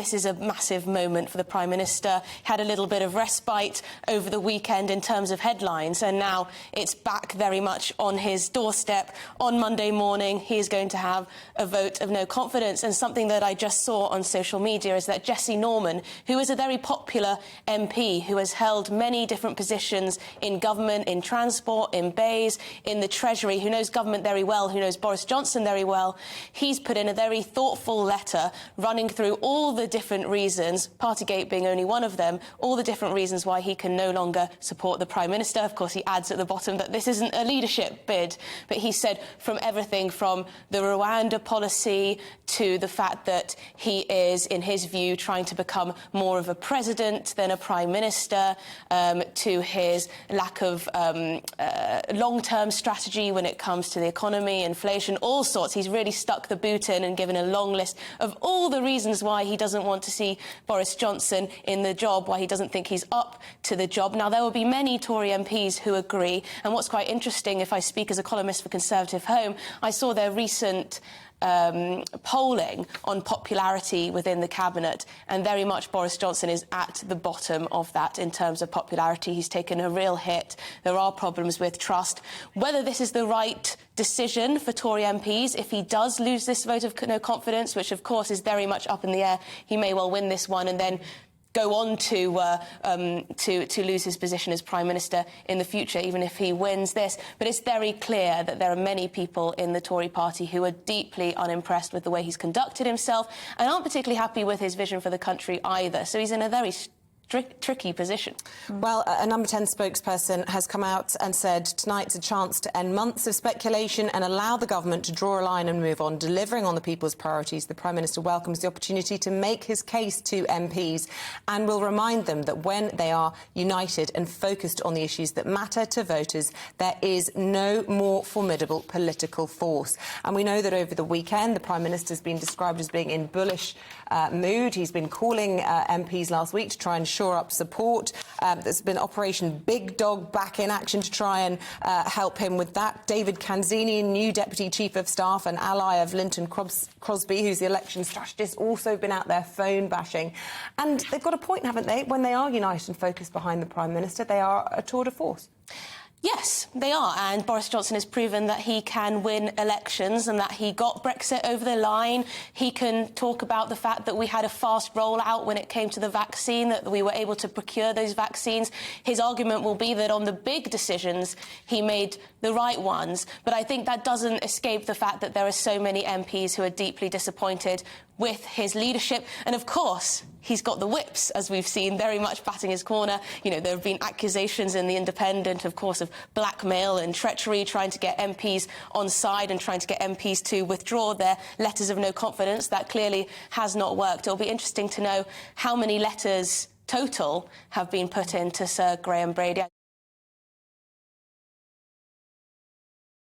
this is a massive moment for the Prime Minister. Had a little bit of respite over the weekend in terms of headlines, and now it's back very much on his doorstep. On Monday morning, he is going to have a vote of no confidence, and something that I just saw on social media is that Jessie Norman, who is a very popular MP, who has held many different positions in government, in transport, in Bays, in the Treasury, who knows government very well, who knows Boris Johnson very well, he's put in a very thoughtful letter running through all the different reasons, Partygate being only one of them, all the different reasons why he can no longer support the Prime Minister. Of course, he adds at the bottom that this isn't a leadership bid, but he said from everything from the Rwanda policy to the fact that he is, in his view, trying to become more of a president than a Prime Minister, to his lack of long-term strategy when it comes to the economy, inflation, all sorts. He's really stuck the boot in and given a long list of all the reasons why he doesn't want to see Boris Johnson in the job, why he doesn't think he's up to the job. Now, there will be many Tory MPs who agree, and what's quite interesting, if I speak as a columnist for Conservative Home, I saw their recent polling on popularity within the cabinet, and very much Boris Johnson is at the bottom of that in terms of popularity. He's taken a real hit. There are problems with trust. Whether this is the right decision for Tory MPs, if he does lose this vote of no confidence, which of course is very much up in the air, he may well win this one and then go on to lose his position as Prime Minister in the future, even if he wins this. But it's very clear that there are many people in the Tory party who are deeply unimpressed with the way he's conducted himself and aren't particularly happy with his vision for the country either. So he's in a very tricky position. Well, a Number 10 spokesperson has come out and said tonight's a chance to end months of speculation and allow the government to draw a line and move on, delivering on the people's priorities. The Prime Minister welcomes the opportunity to make his case to MPs and will remind them that when they are united and focused on the issues that matter to voters, there is no more formidable political force. And we know that over the weekend, the Prime Minister has been described as being in bullish mood. He's been calling MPs last week to try and shore up support. There's been Operation Big Dog back in action to try and help him with that. David Canzini, new Deputy Chief of Staff and ally of Linton Crosby, who's the election strategist, also been out there phone bashing. And they've got a point, haven't they? When they are united and focused behind the Prime Minister, they are a tour de force. Yes, they are, and Boris Johnson has proven that he can win elections and that he got Brexit over the line. He can talk about the fact that we had a fast rollout when it came to the vaccine, that we were able to procure those vaccines. His argument will be that on the big decisions, he made the right ones. But I think that doesn't escape the fact that there are so many MPs who are deeply disappointed with his leadership. And of course, he's got the whips, as we've seen, very much batting his corner. You know, there have been accusations in The Independent, of course, of blackmail and treachery, trying to get MPs on side and trying to get MPs to withdraw their letters of no confidence. That clearly has not worked. It'll be interesting to know how many letters total have been put into Sir Graham Brady.